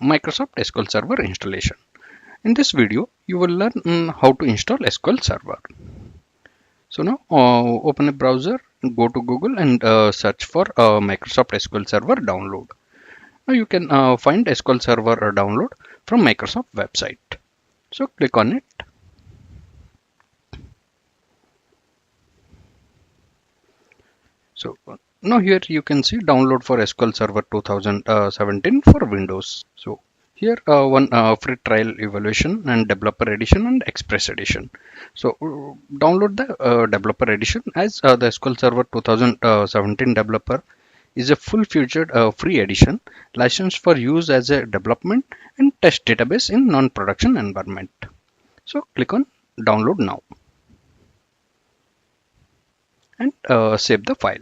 Microsoft SQL Server installation. In this video, you will learn how to install SQL Server. So now open a browser, go to Google and search for Microsoft SQL Server download. Now you can find SQL Server download from Microsoft website. So click on it. So now here you can see download for SQL Server 2017 for Windows. So here one free trial evaluation and developer edition and express edition. So download the developer edition, as the SQL Server 2017 developer is a full-featured free edition licensed for use as a development and test database in non-production environment. So click on download now and save the file.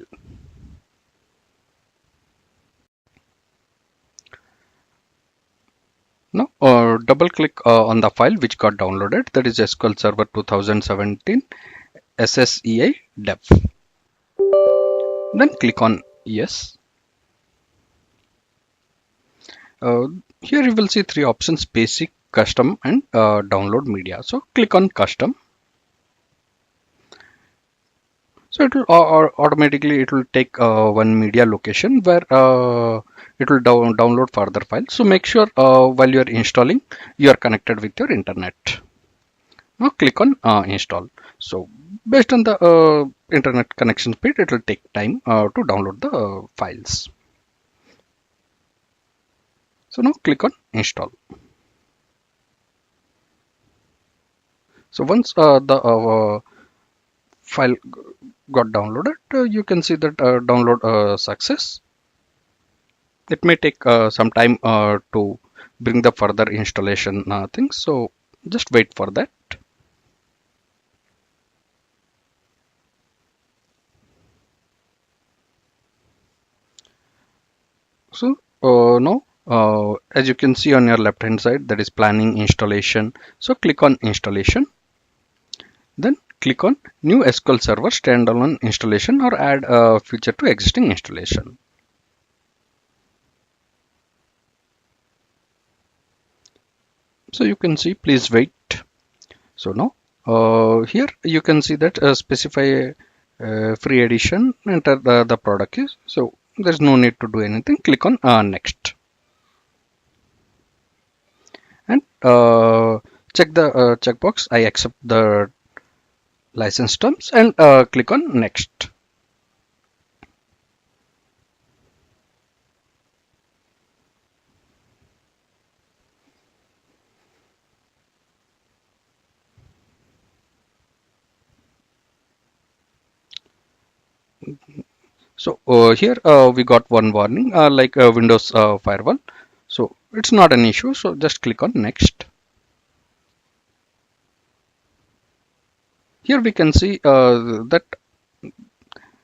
Now double click on the file which got downloaded, that is SQL Server 2017 SSEI dev. Then click on yes. Here you will see three options: basic, custom and download media. So click on custom. So it will automatically it will take one media location where it will download further files. So make sure while you are installing, you are connected with your internet. Now click on install. So based on the internet connection speed, it will take time to download the files. So now click on install. So once the file got downloaded, you can see that download success. It may take some time to bring the further installation things, so just wait for that. So now as you can see on your left hand side, that is planning installation. So click on installation, then click on new SQL Server standalone installation or add a feature to existing installation. So you can see, please wait. So now here you can see that specify free edition, enter the product is. So there's no need to do anything. Click on next and check the checkbox I accept the license terms and click on next. So here we got one warning like Windows firewall. So it's not an issue. So just click on next. Here we can see that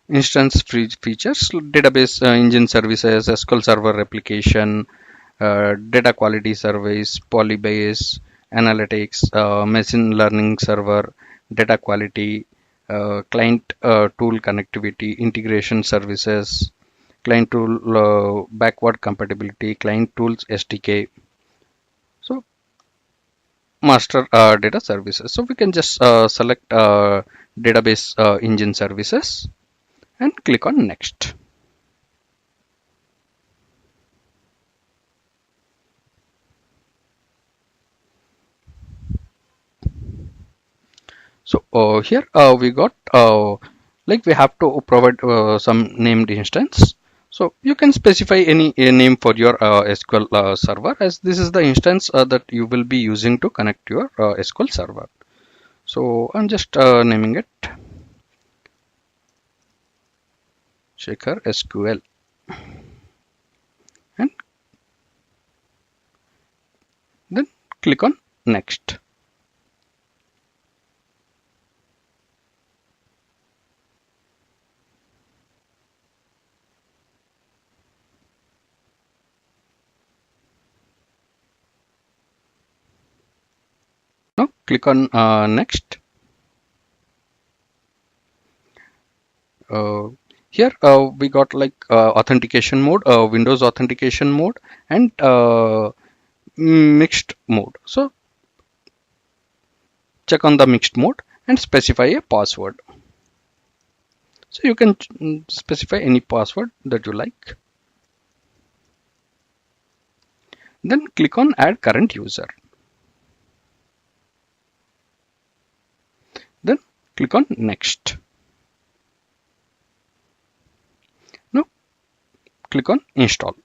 instance features, database engine services, SQL Server replication, data quality surveys, polybase, analytics, machine learning server, data quality, client tool connectivity, integration services, client tool backward compatibility, client tools SDK. So master data services. So we can just select database engine services and click on next. So here we got like we have to provide some named instance. So you can specify any name for your SQL server, as this is the instance that you will be using to connect your SQL server. So I'm just naming it Shekhar SQL and then click on next. Now click on next. Here we got like authentication mode, Windows authentication mode, and mixed mode. So check on the mixed mode and specify a password. So you can specify any password that you like. Then click on add current user. Then click on next. Now click on install.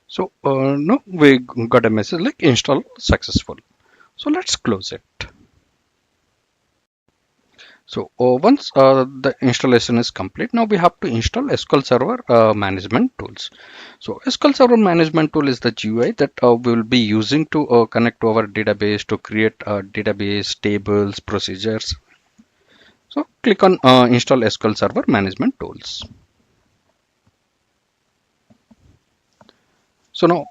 So now we got a message like install successful. So let's close it. So once the installation is complete, now we have to install SQL Server management tools. So SQL Server management tool is the GUI that we will be using to connect to our database, to create database tables, procedures. So click on install SQL Server management tools. So now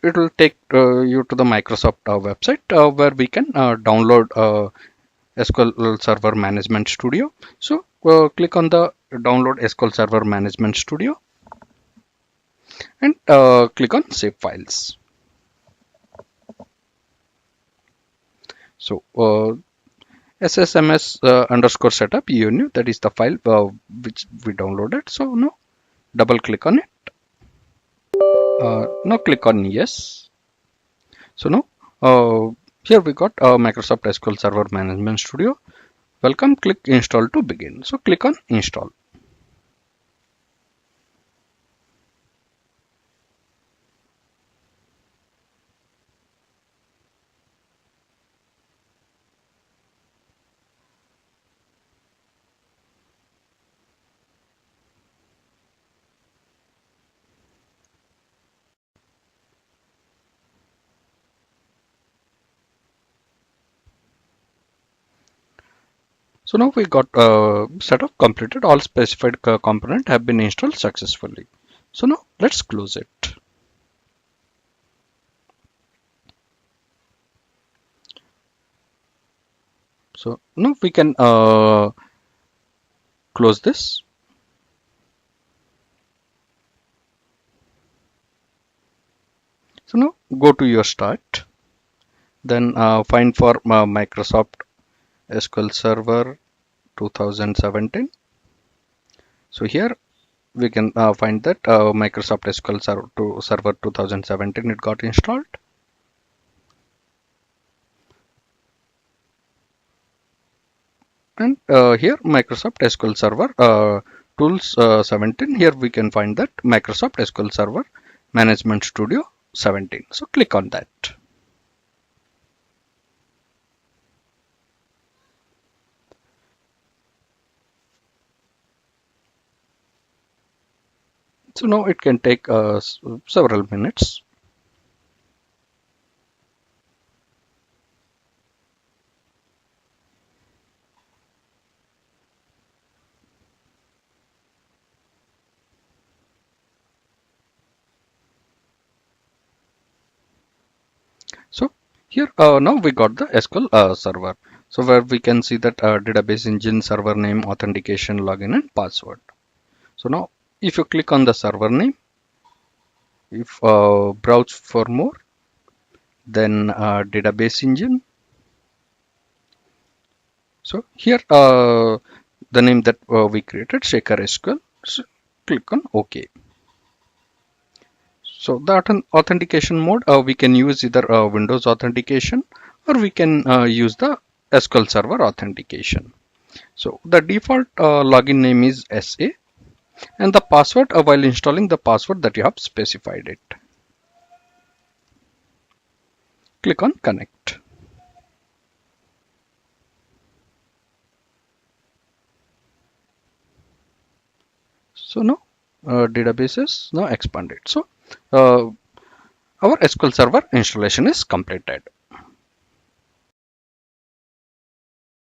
it will take you to the Microsoft website where we can download SQL Server Management Studio. So click on the download SQL Server Management Studio and click on save files. So SSMS underscore setup UNU, that is the file which we downloaded. So now double click on it. Now click on yes. So now here we got Microsoft SQL Server Management Studio. Welcome, click install to begin. So click on install. So now we got setup completed. All specified component have been installed successfully. So now let's close it. So now we can close this. So now go to your start. Then find for Microsoft SQL Server 2017. So here we can find that Microsoft SQL Server 2017 it got installed. And here Microsoft SQL Server tools 17. Here we can find that Microsoft SQL Server Management Studio 17. So click on that. So now it can take several minutes. So here now we got the SQL server. So where we can see that database engine, server name, authentication, login and password. So now if you click on the server name, if browse for more, then database engine. So here the name that we created, Shaker SQL. So click on OK. So the authentication mode, we can use either Windows authentication or we can use the SQL Server authentication. So the default login name is SA and the password while installing the password that you have specified it. Click on connect. So now database is now expanded. So our SQL Server installation is completed.